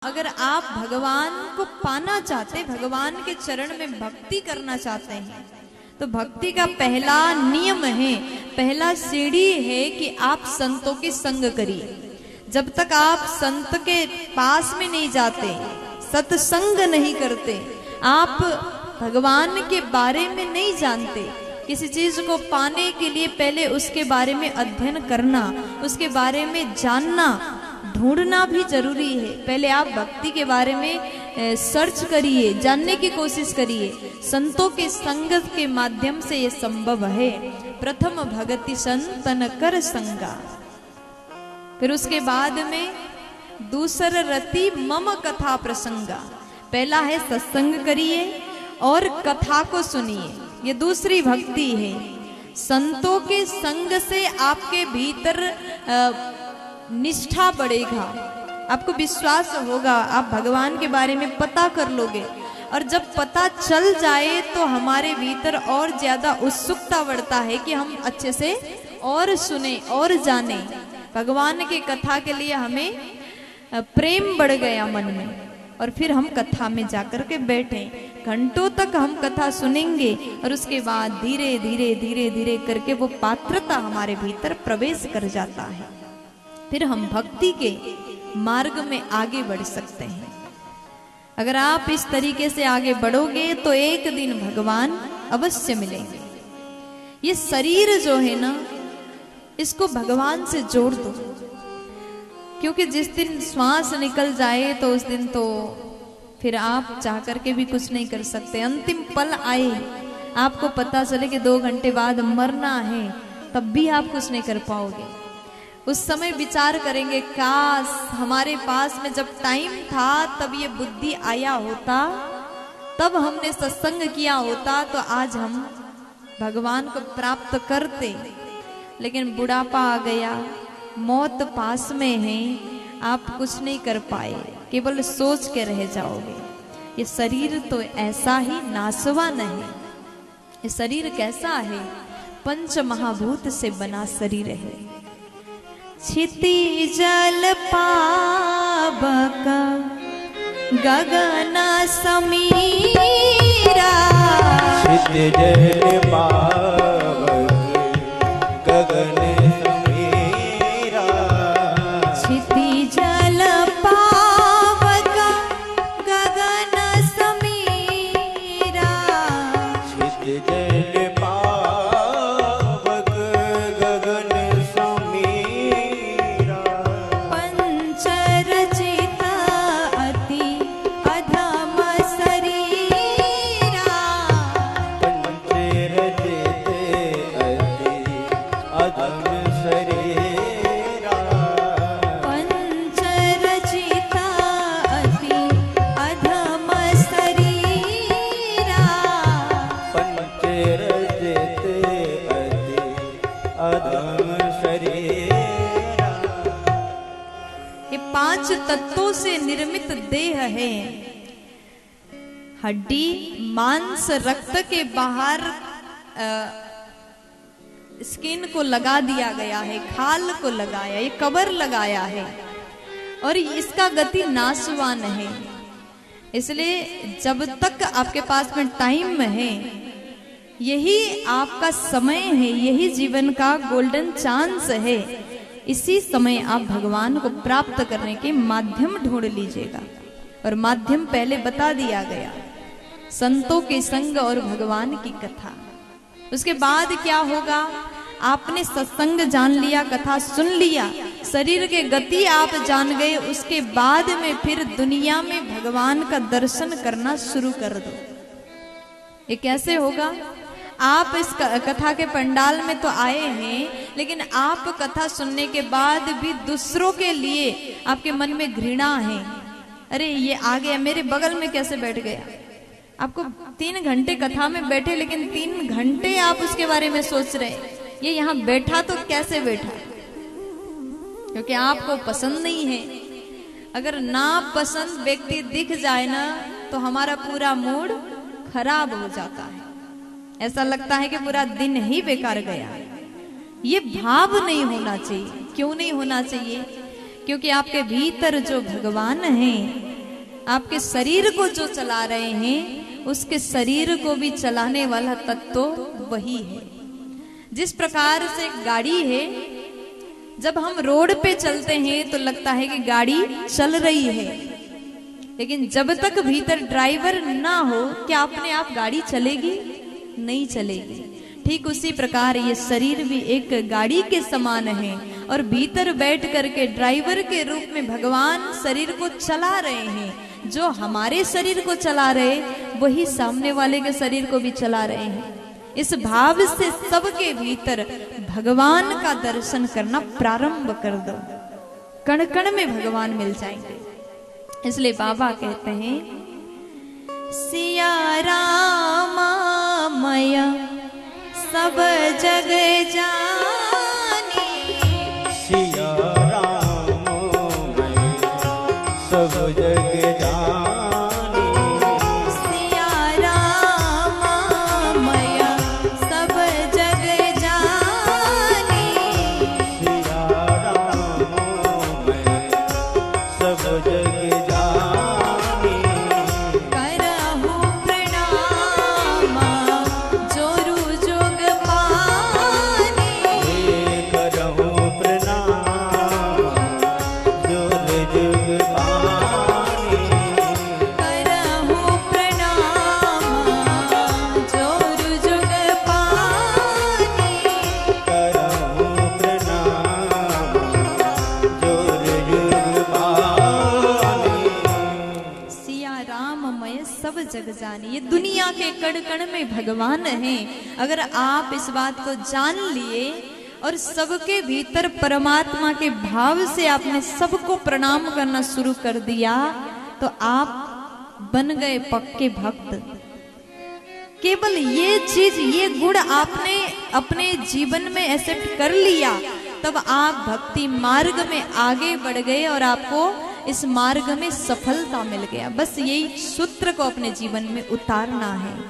अगर आप भगवान को पाना चाहते, भगवान के चरण में भक्ति करना चाहते हैं, तो भक्ति का पहला नियम है, पहला सीढ़ी है कि आप संतों के संग करिए। जब तक आप संत के पास में नहीं जाते, सत्संग नहीं करते, आप भगवान के बारे में नहीं जानते, किसी चीज को पाने के लिए पहले उसके बारे में अध्ययन करना, उसके बारे में जानना, ढूंढना भी जरूरी है। पहले आप भक्ति के बारे में सर्च करिए, जानने की कोशिश करिए। संतों के संगत के माध्यम से ये संभव है। प्रथम भगति संतन कर संगा। फिर उसके बाद में दूसर रति मम कथा प्रसंगा। पहला है सत्संग करिए और कथा को सुनिए, ये दूसरी भक्ति है। संतों के संग से आपके भीतर निष्ठा बढ़ेगा, आपको विश्वास होगा, आप भगवान के बारे में पता कर लोगे। और जब पता चल जाए तो हमारे भीतर और ज्यादा उत्सुकता बढ़ता है कि हम अच्छे से और सुने और जाने। भगवान की कथा के लिए हमें प्रेम बढ़ गया मन में, और फिर हम कथा में जाकर के बैठे, घंटों तक हम कथा सुनेंगे और उसके बाद धीरे धीरे धीरे धीरे करके वो पात्रता हमारे भीतर प्रवेश कर जाता है। फिर हम भक्ति के मार्ग में आगे बढ़ सकते हैं। अगर आप इस तरीके से आगे बढ़ोगे तो एक दिन भगवान अवश्य मिलेंगे। ये शरीर जो है ना, इसको भगवान से जोड़ दो, क्योंकि जिस दिन श्वास निकल जाए तो उस दिन तो फिर आप चाह करके भी कुछ नहीं कर सकते। अंतिम पल आए, आपको पता चले कि 2 घंटे बाद मरना है, तब भी आप कुछ नहीं कर पाओगे। उस समय विचार करेंगे, काश हमारे पास में जब टाइम था तब ये बुद्धि आया होता, तब हमने सत्संग किया होता, तो आज हम भगवान को प्राप्त करते। लेकिन बुढ़ापा आ गया, मौत पास में है, आप कुछ नहीं कर पाए, केवल सोच के रह जाओगे। ये शरीर तो ऐसा ही नासवान है। ये शरीर कैसा है? 5 महाभूत से बना शरीर है। क्षिति जल पावक गगन समीरा। क्षिति जल पावक गगन समीरा। क्षिति जल पावक गगन समीरा। क्षिति जल पावक गगन समीरा। पंचरचित अति अधम शरीरा। पंचरचित अति अधम शरीरा। पंचरचित अति अधम शरीरा। पंचरचित अति अधम शरीरा। ये 5 तत्वों से निर्मित देह है। हड्डी, मांस, रक्त के बाहर स्किन को लगा दिया गया है, खाल को लगाया, ये कवर लगाया है, और इसका गति नाशवान है। इसलिए जब तक आपके पास में टाइम है, यही आपका समय है, यही जीवन का गोल्डन चांस है। इसी समय आप भगवान को प्राप्त करने के माध्यम ढूंढ लीजिएगा। और माध्यम पहले बता दिया गया, संतों के संग और भगवान की कथा। उसके बाद क्या होगा? आपने सत्संग जान लिया, कथा सुन लिया, शरीर के गति आप जान गए, उसके बाद में फिर दुनिया में भगवान का दर्शन करना शुरू कर दो। ये कैसे होगा? आप इस कथा के पंडाल में तो आए हैं, लेकिन आप कथा सुनने के बाद भी दूसरों के लिए आपके मन में घृणा है। अरे ये आ गया, मेरे बगल में कैसे बैठ गया? आपको 3 घंटे कथा में बैठे, लेकिन 3 घंटे आप उसके बारे में सोच रहे, ये यहाँ बैठा तो कैसे बैठा? क्योंकि आपको पसंद नहीं है। अगर ना पसंद व्यक्ति दिख जाए ना, तो हमारा पूरा मूड खराब हो जाता है। ऐसा लगता है कि पूरा दिन ही बेकार गया। ये भाव नहीं होना चाहिए। क्यों नहीं होना चाहिए? क्योंकि आपके भीतर जो भगवान हैं आपके शरीर को जो चला रहे हैं, उसके शरीर को भी चलाने वाला तत्व तो वही है। जिस प्रकार से गाड़ी है, जब हम रोड पे चलते हैं तो लगता है कि गाड़ी चल रही है, लेकिन जब तक भीतर ड्राइवर ना हो क्या अपने आप गाड़ी चलेगी? नहीं चलेगी। ठीक उसी प्रकार ये शरीर भी एक गाड़ी के समान है, और भीतर बैठ करके ड्राइवर के रूप में भगवान शरीर को चला रहे हैं। जो हमारे शरीर को चला रहे, वही सामने वाले के शरीर को भी चला रहे हैं। इस भाव से सबके भीतर भगवान का दर्शन करना प्रारंभ कर दो, कण कण में भगवान मिल जाएंगे। इसलिए बाबा कहते हैं, सिया रामा मया सब जग जानी, सिया राम मैं सब जग जानी, सिया राम मया सब जग जानी, सिया राम मैं सब जग जानी, करहु प्रणाम जोरु जोग पानी, करहु प्रणाम जोर जुग पानी, करहु प्रणाम जोरु जोग पानी, करहु प्रणाम जोर जुग पानी। सिया राममय सब जग जानी। ये दुनिया के कण कण में भगवान हैं। अगर आप इस बात को जान लिए और सबके भीतर परमात्मा के भाव से आपने सबको प्रणाम करना शुरू कर दिया, तो आप बन गए पक्के भक्त। केवल ये चीज, ये गुण आपने अपने जीवन में एक्सेप्ट कर लिया, तब आप भक्ति मार्ग में आगे बढ़ गए और आपको इस मार्ग में सफलता मिल गया। बस यही सूत्र को अपने जीवन में उतारना है।